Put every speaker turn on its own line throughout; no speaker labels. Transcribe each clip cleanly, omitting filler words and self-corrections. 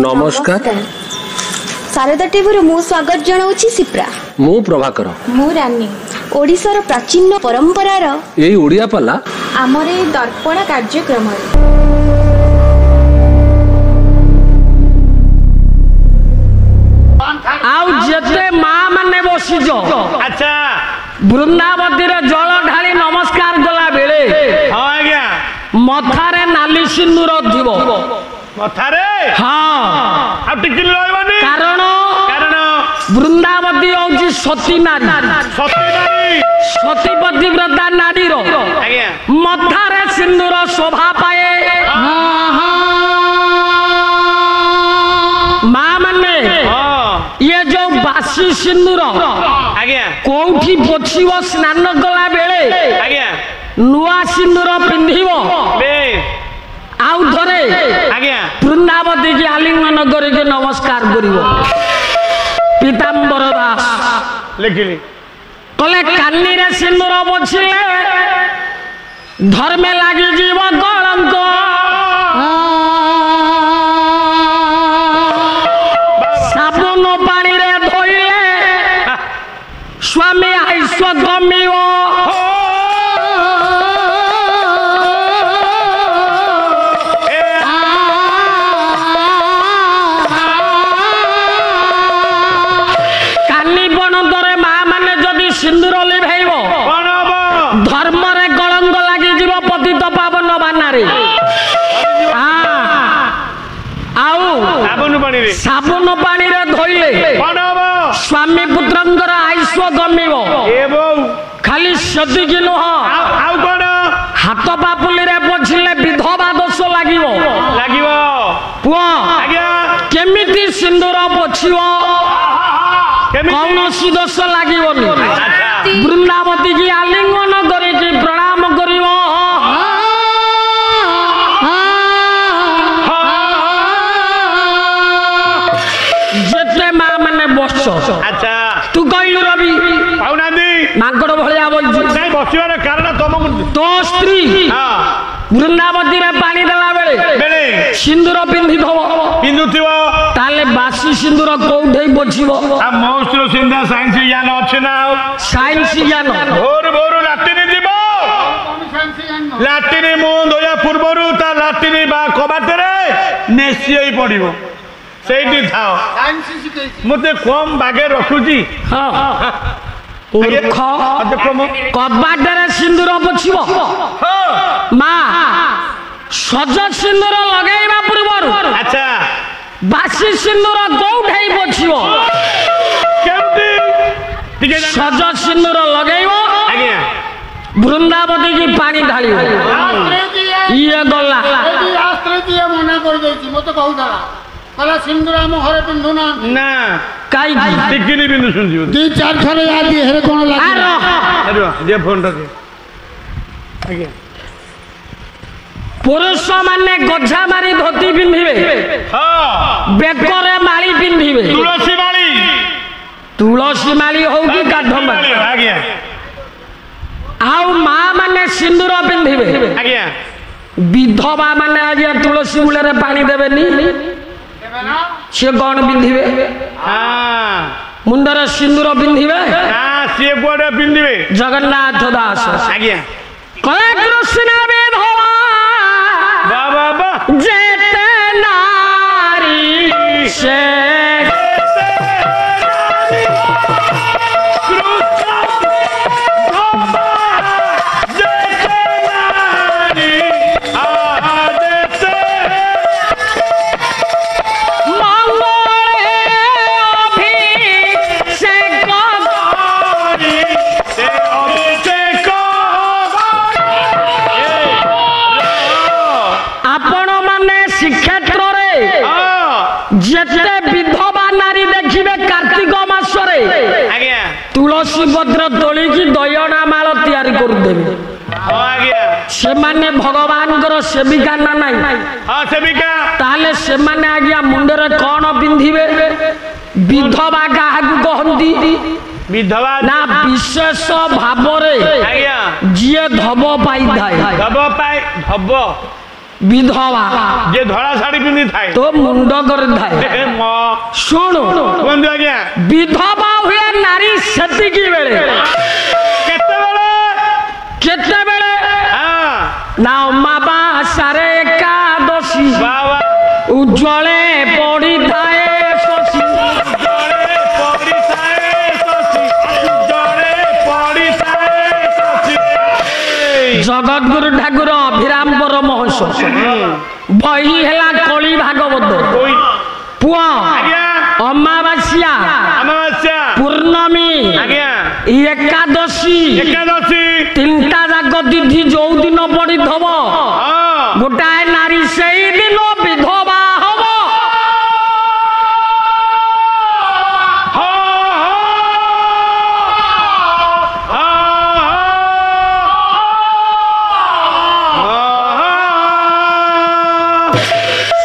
नमस्कार
शारदा टीवी मु स्वागत जनाऊँ सिप्रा
मु प्रभाकर
मु रानी ओडिशार प्राचीन परंपरार
यही ओडिया पाला
आमर दर्पण कार्यक्रम
जेते माँ माने बसीज
अच्छा
वृंदावती जल ढाली नमस्कार गला बेले
हाँ आज्ञा
मथारे नाली सिंदूर थिबो
मथारे
हाँ
अब टिकिन रहबनी
कारण
कारण
वृंदावती होची सती नारी
सती नारी
सती पतिव्रता नारी रो
आज्ञा
मथारे सिंदूर शोभा पाए माँ माने ये जो बासी सिंदूर
आज्ञा
कोठी पोछिबो स्नान गला बेले
आज्ञा
नुआ सिंदूर पिंधिबो
बे
आउ धरे
आज्ञा
वृंदावती की आलिंगन करके नमस्कार करिबो पीताम्बर दास
लिखिली
कले कानी रे सिंदूर पोछिले धर्मे लागि जीव कलंक साबुन पानी रे धोइले स्वामी आइस्व कमिबो सिंदूर लिभाइब धर्म रे कलंक लगी जीव पतित पावन बानारे साबुन पानी रे धोइले स्वामी पुत्रंकर आयुष्व कमिबो खाली सदिक नुह हाथ पापुली रे पोछिले विधवा दोष लागिबो पुआ केमिति सिंदूर पोछिबो कौनसी दोष लागिबोनी वृंदावती की आलिंगन करिकी प्रणाम करिबो जेते माँ माने बस
अच्छा
तू कहलु रवि
पाउनादी
मांकड़ भलिया बोलछु
नहीं बसिबार कारण तुमको
तो स्त्री वृंदावती रे पानी देला बेले सिंदूर पिंधि दबो
पिंधुथिबो
ताले बासी सिंदूर कोठे पोछिबो
आ मोस्टर सिंधा साइंस ज्ञान अछि ना
साइंस ज्ञान
भोर भोर लाटिनी दिबो लाटिनी मु दोया पूर्वरु ता लाटिनी बा कबाटरे नेसियै पडिबो सेठी थाओ साइंस सिकै मते कम बागे रखुची
हां मूर्ख कबाटरे सिंदूर पोछिबो माँ सज सिंदूर लगाइबा पूर्वरु
अच्छा
बासी सिंदूर कोठे पोछिबो
केमती
सज सिंदूर लगाइबो
आज्ञा
वृंदावती की पानी ढालिबो ये गला
शास्त्र दिए मना कर देछि मते कहउतला कला सिंदूर हम घरे पिंधु ना
काई
टिकिनी बिंदु सुनजियो
दी चार थरे याद हेरे कोन लागी
अरे दे फोन रे आज्ञा
पुरुष माने गजा मारी धोती पिंधिबे बेकरे माली पिंधिबे तुलसी माली हो कि काठमाली
आज्ञा
आउ माँ माने सिंदूर पिंधिबे
आज्ञा
विधवा माने आज्ञा तुलसी मूल रे पानी देबेनी से कौन पिंधिबे मुंडर सिंदूर पिंधिबे
से कोडे पिंधिबे
जगन्नाथ दास
आज्ञा
कले कृष्ण विधवा
बाबा
जेते नारी से जेते विधवा नारी देखिबे कार्तिक मासरे
आज्ञा
तुलसी पत्र तोली की दयना माल तैयारी कर देबे
आज्ञा
से माने भगवान कर सेविका ना नाही
हां सेविका
ताले से माने आज्ञा मुंडरे कोन पिंधिबे विधवा काहाकू कहंती
विधवा
ना विशेष भाव रे
आज्ञा
जिए धब पाई थाए
धब पाई धब
विधवा
जे धड़ा शाढ़ी पिंधि थाए
तो मुंड कर थाए शुणु
बंधु आज्ञा
विधवा हुए नारी सेति की बेले केते बेले ना अमावास्यारे एकादशी उज्जले पड़ी थाए शशि जगतगुरु ठाकुर अभिरामवर महर्षि बही है कली भागवत पुआ अमावास्या पूर्णमी एकादशी तीनटा जाक तिथि जो दिन पड़ी थब गोटाए नारी से दिन विधवा हम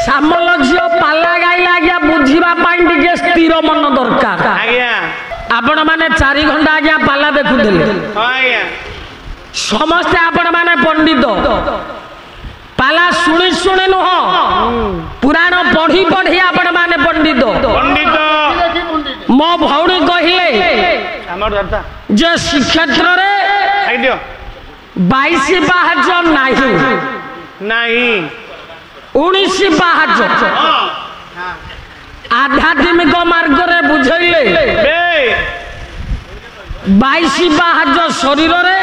सामल झील पाला गाइला आज्ञा बुझीबा पाई टिके स्थिर मन दरकार आपण माने 4 घंटा आज्ञा पाला देखुथिले समस्ते आपण माने पंडित पाला शुणी शुणी नुह पुराण पढ़ी पढ़ी आपण माने पंडित मो भौणी कहले जे श्रीक्षेत्र रे 22 बाहज नहीं 19 बाहज आध्यात्मिक मार्ग रे बुझैले 22 बाहज शरीर रे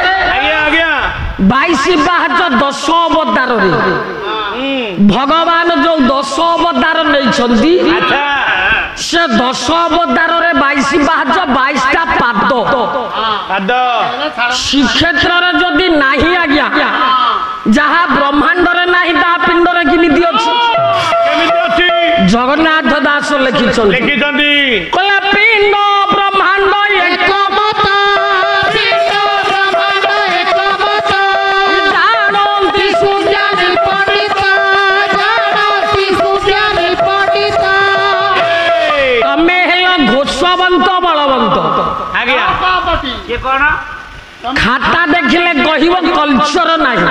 22 बाहज 10 अवतार रे भगवान जो 10 अवतार नहीं छंदी से 10 अवतार रे 22 बाहज 22 टा पाद श्रीक्षेत्र रे जदि नाही आज्ञा जहा ब्रह्मांड रे नाही ता पिंड रे किमिति अछि जगन्नाथ दास लिखिछन कहला पिंड ब्रह्मांड एक मत पिंड ब्रह्मांड एक मत जानंति सुज्ञानी पंडित जानंति सुज्ञानी पंडित तमे हेला घोषवंत बलवंत आज्ञा ये कोन खाता देखिले कहिबो कल्चर नाही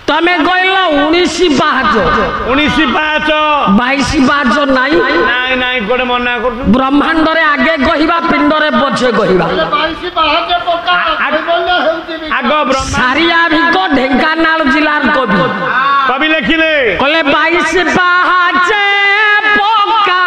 तमे कहला 19 बाहज 22 बाहज नाही गोटे मना कर ब्रह्मांड रे आगे कहिबा पिंड रे पछे कहिबा
22 बाहज पक्का होउची
आगो
सारिया भिको ढेंकानाल जिलार कवि
लिखिले
कहले 22 बाहज पक्का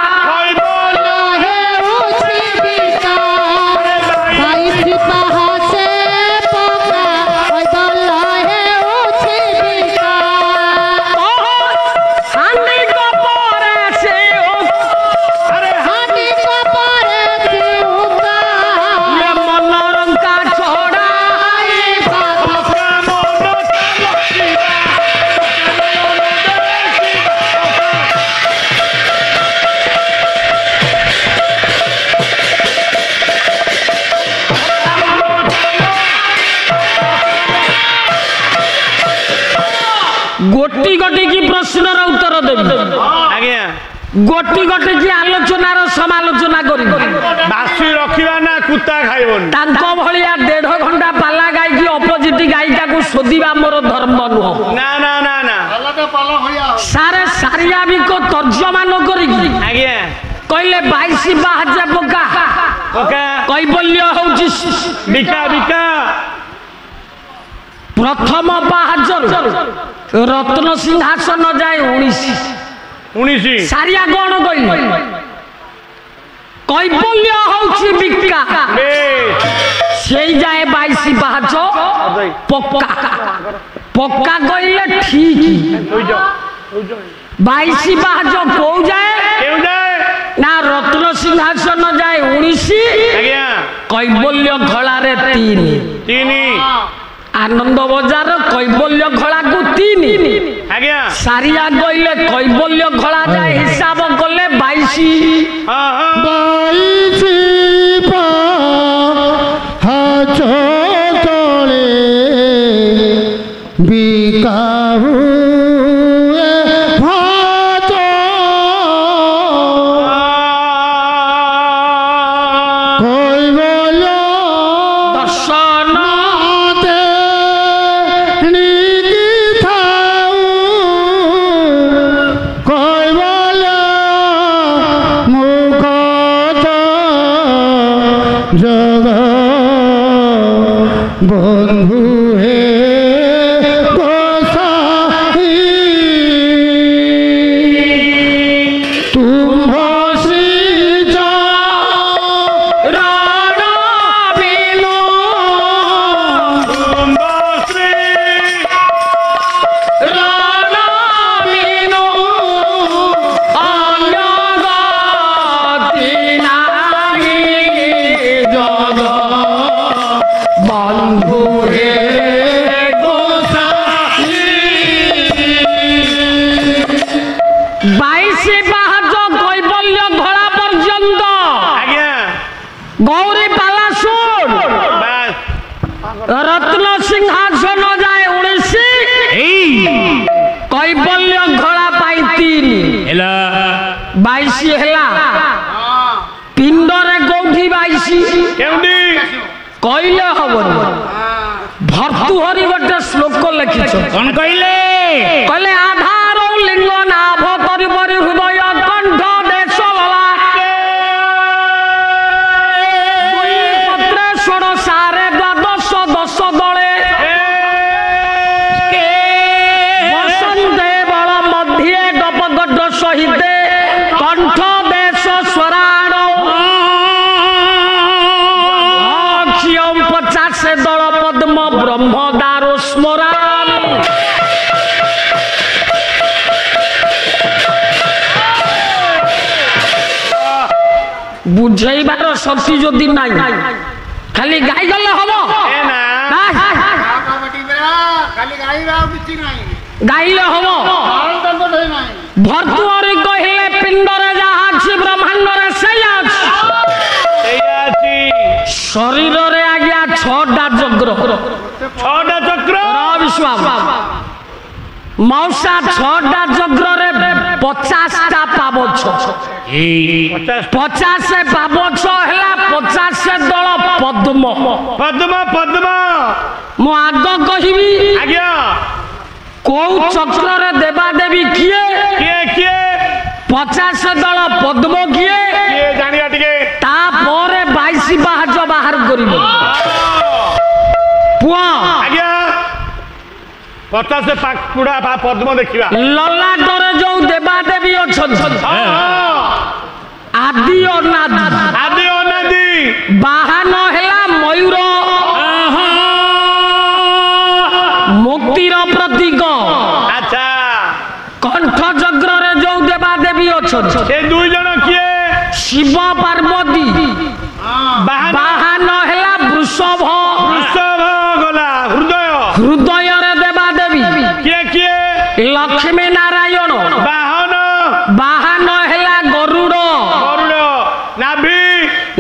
गोटी गोटी की प्रश्न उत्तर देवी
आज्ञा
गोटी गोटी की आलोचनार समालोचना करी
बासी रखिबा ना कुत्ता खाइबन
तांको भलिया 1.5 घंटा पाला गाई की अपोजिट गायिका को शोधिबा मोर धर्म नुह
ना ना ना ना
पाला तो पाला होया
सारे सारिया भी को तर्जमान करी
आज्ञा
कहले 22 बाहज पक्का
पक्का
कैबल्य होउची
बिका बिका
प्रथम बाहज रत्न सिंहासन जाए 19 सारिया कौन कहले कैबल्य होउची बिका से जाए 22 बाहज पक्का पक्का कहले ठीक 22 बाहज को जाए ना रत्न सिंहासन जाए 19 कैबल्य घड़ा रे 3 आनंद बजार कैबल्य घड़ा को 3
आज्ञा
सारिया कहले कैबल्य घड़ा जाए हिसाब कले 22
दर्शन জগ বন্ধু হে গোসাই তুম্ভ শ্রী
रत्न सिंहासन जाए 19 कैबल्य घोड़ा पाई 3 22 है पिंडरे कौटी 22 कहले हम भर्तुहरी गोटे श्लोक लिखिछ कौन कहले आधार लिंग नाभ तरिपरि हृदय कंठ देश लला पत्रे षोडशारे द्वादश दश दले वसंते बल मध्ये गपगट सहिते कंठ देश स्वराण 50 दल पद्म ब्रह्मदारो स्मरान बुझेबार शक्ति जदि नाई खाली गाई गले हम गाइले हम भर्तुहरी कहले पिंडरे जहा अछि ब्रह्मांडरे सेया अछि शरीर रे आज्ञा 6टा चक्र विश्वास मौसा 6टा चक्र रे 50टा पाबछ 50 पाबछ हैला 50 दल पद्म मु आग कहिबी आज्ञा को चक्र रे देवा देवी किए 50 दल पद्म किए
जानिया टिके
ता परे 22 बाहज बाहर करिबो पुआ
आज्ञा 50 पाकुड़ा पद्म देखिबा
ललाटरे जो देवा देवी अछन आदि अनादि बाहन हैला मयूर मुक्तिर प्रतीक
अच्छा
कंठ चक्र रे जो देवा देवी अछन
से दुई जन किए
शिव पार्वती बाहन हैला वृषभ
गला
हृदय रे देवा देवी
किए
लक्ष्मी नारायण बाहन हैला गरुड़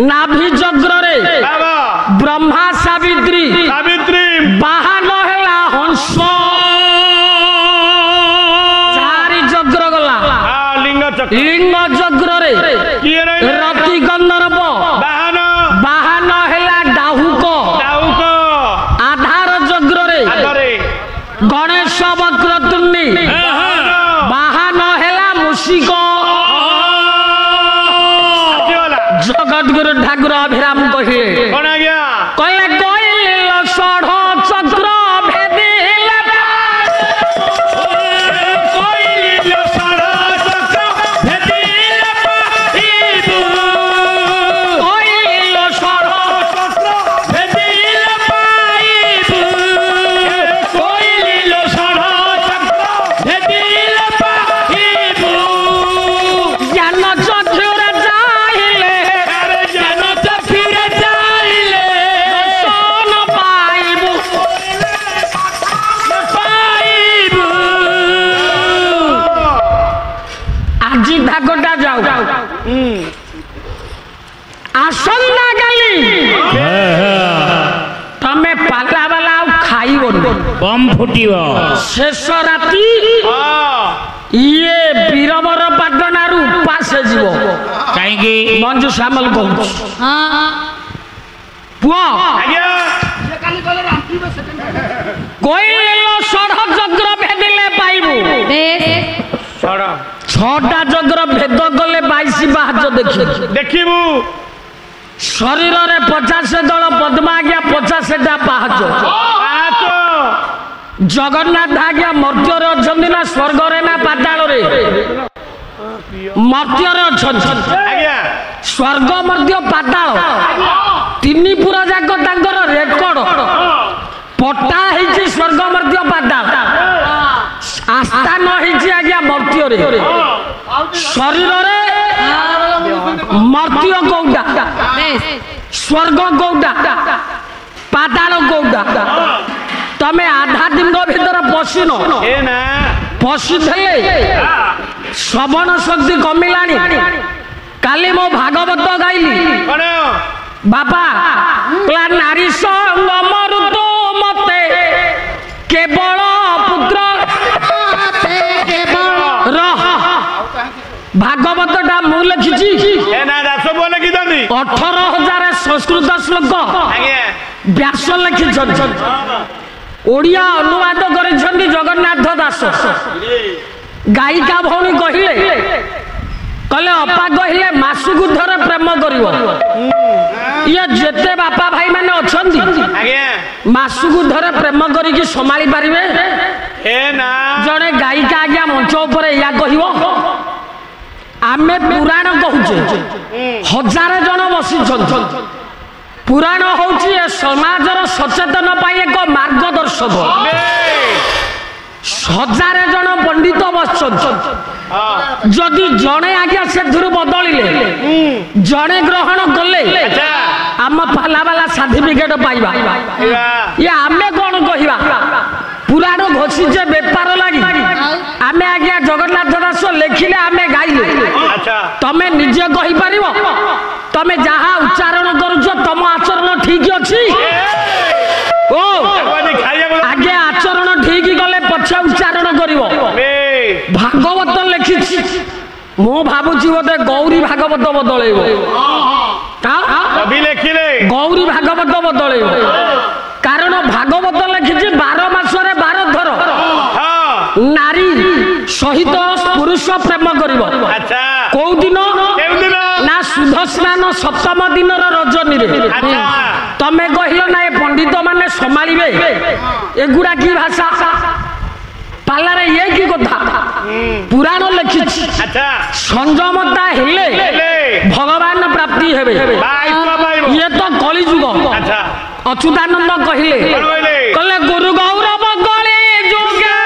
नाभि चक्र रे ब्रह्मा सावित्री बाहन हैला हंस चारि चक्र गला लिंग चक्र रे रति गंधर्व बाहन हैला डाहुक आधार चक्र रे गणेश वक्रतुंडी बाहन हैला मूषिक जगतगुरु ठाकुर अभिराम कहे कहले गइल षढ़ चक्र भेदिल आसंदा गाली तमे पाला वाला खाइबो बम फुटिबो शेष राती ये बीरबर पाटनारू पास जीवो काईकी मंजू श्यामल कहू हां पुआ आज्ञा से काली गले रांती बे सेकंड कोइलो षढ़ चक्र भेदिले पाइबो बेस षढ़ 6टा चक्र भेद गले 22 बाहज देखिबू शरीर रे 50 दल पद्मा आज्ञा 50टा पाहाच जगन्नाथ आज्ञा मर्त्य रे अछंती ना स्वर्ग रे ना पाताल रे मर्त्य रे अछंती स्वर्ग मर्त्य पाताल तिनी पुरा जाक तांकर रेकर्ड पट्टा ହେଇଛି स्वर्ग मर्त्य पाताल आस्था न ହେଇଛି आज्ञा मर्त्य रे शरीर रे मर्त्य कोउडा स्वर्ग कोउडा पाताल कोउडा तमे आध्यात्मिक भीतर पशिन पशिले श्रवण शक्ति कमिलानी काली मो भागवत गाइली बापा कला नारी संग मरुतो मते केवल पुत्र रह भागवत टा मु लिखिछि 18,000 संस्कृत श्लोक व्यास लिखिछन ओडिया अनुवाद करिछन्ति जगन्नाथ दास गायिका भौणी कहिले कले अपा कहिले मासुकु थरे प्रेम करिवो ये जेते बापा भाई माने अछन्ति मासुकु थरे प्रेम करिकि संभाली पारिबे जणे गायिका आज्ञा मंच ऊपर या कहिवो आमे पुराण कहूचे 1000 जन बसिछन्ति पुराण होची समाजर सचेतन पाई एक मार्गदर्शक 1000 जन पंडित बसछन जदि जणे आज्ञा से बदलिले जणे ग्रहण कले आम पाला वाला सर्टिफिकेट पाइबा ये आमे कोन कहिबा पुराण घोषिचे बेपार लागि आमे आज्ञा जगन्नाथ दास लिखिले आमे गाइले तमे निजे कहि परिबो तमे जहा उच्चारण करूछ तम आचरण ठीक अछि ओ आगे आचरण ठीक गले पछे उच्चारण करिवो भागवत लिखिछि मो भाबुछि बोधे गौरी भागवत बदलेबो कवि लिखिले गौरी भागवत बदलेबो कारण भागवत लिखिछि 12 मासरे 12 थर नारी सहित पुरुष प्रेम करिवो अच्छा को दिन ना सुध स्नान सप्तम दिन रजनी रे तमे कहिलो ना ए पंडित माने संभालिबे एगुडा की भाषा पालारे ये की कथा पुराण लिखिछि अच्छा संयमता हेले भगवान प्राप्ति हेबे ये तो कली युग अच्छा अच्युतानंद कहिले कले गुरु गौरव गले जुगे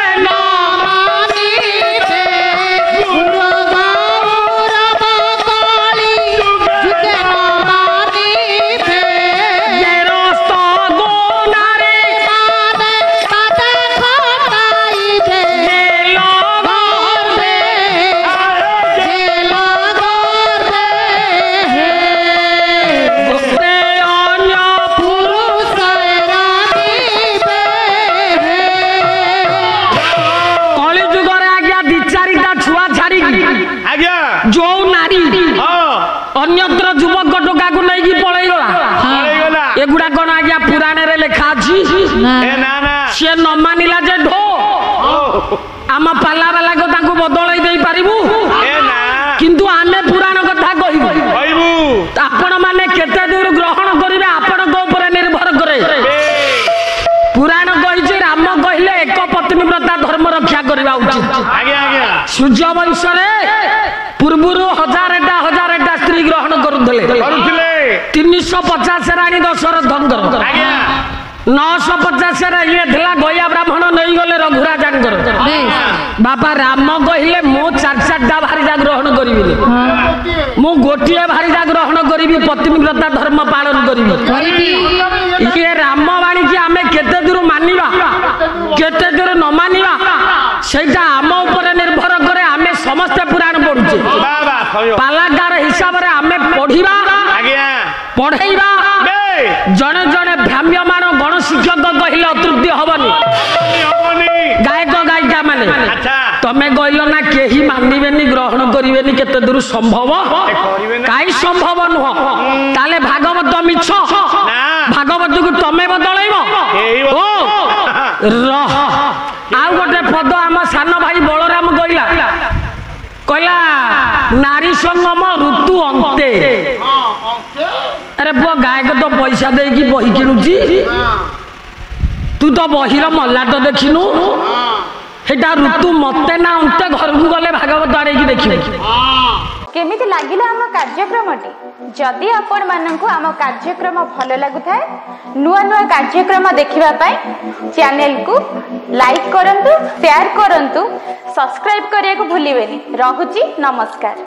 अन्यत्र युवक टोका को नहीं की पळै गला एगुडा कोन आज्ञा पुराण रे लेखा अछि से न मानिला जे ढो आम पाला वाला को ताको बदलै देई पारिबु किंतु आमे पुराण कथा कहिबु आपण माने केते दूर ग्रहण करिवे आपण को ऊपर निर्भर करे पुराण कहिছে राम कहिले एक पत्नी व्रता धर्म रक्षा करबा उचित सूर्य वंश रे पूर्वरु 1000टा स्त्री ग्रहण करुले 350 राणी दशरथंकर 950 ये गया ब्राह्मण नहीं गले रघुराजांकर बापा राम कहले मो 4-4टा भारीजा ग्रहण करी मु गोटे भारीजा ग्रहण करी पत्नीव्रता धर्म पालन करी ये रामवाणी की आमे केते दूर मानिबा केते दूर न मानिबा सेटा आम ऊपर निर्भर करे आमे समस्त पुराण पढुचे पालागार हिसाब रे आमे पढिबा पढैबा जने जने भ्राम्यमान गण शिक्षक कहले अतृप्ति हबनी गायक गायिका माने तमे कहलो ना केही मानिबेनी ग्रहण करिवेनी केते दूर संभव काई संभव नुह ताले भागवत मिछ भागवत को तमे बदलैबो ओ रह आ गोटे पद आम सान भाई बलराम कहला कहला नारी संगम ऋतु अंते अरे पुआ गायक तो पैसा देकी बही किणुची तू तो बहिर मल्ला तो देखिनु हेटा ऋतु मते ना अंते घर को गले भागवत आड़े की देखिनु
केमिति लागिला आम कार्यक्रमटी जदि आपण माननकु आम कार्यक्रम भल लागुथाय नुआ नुआ कार्यक्रम देखिबा पाई चैनल को लाइक करंतु शेयर करंतु सब्सक्राइब करिया को भूलिबेनी। रहुची नमस्कार।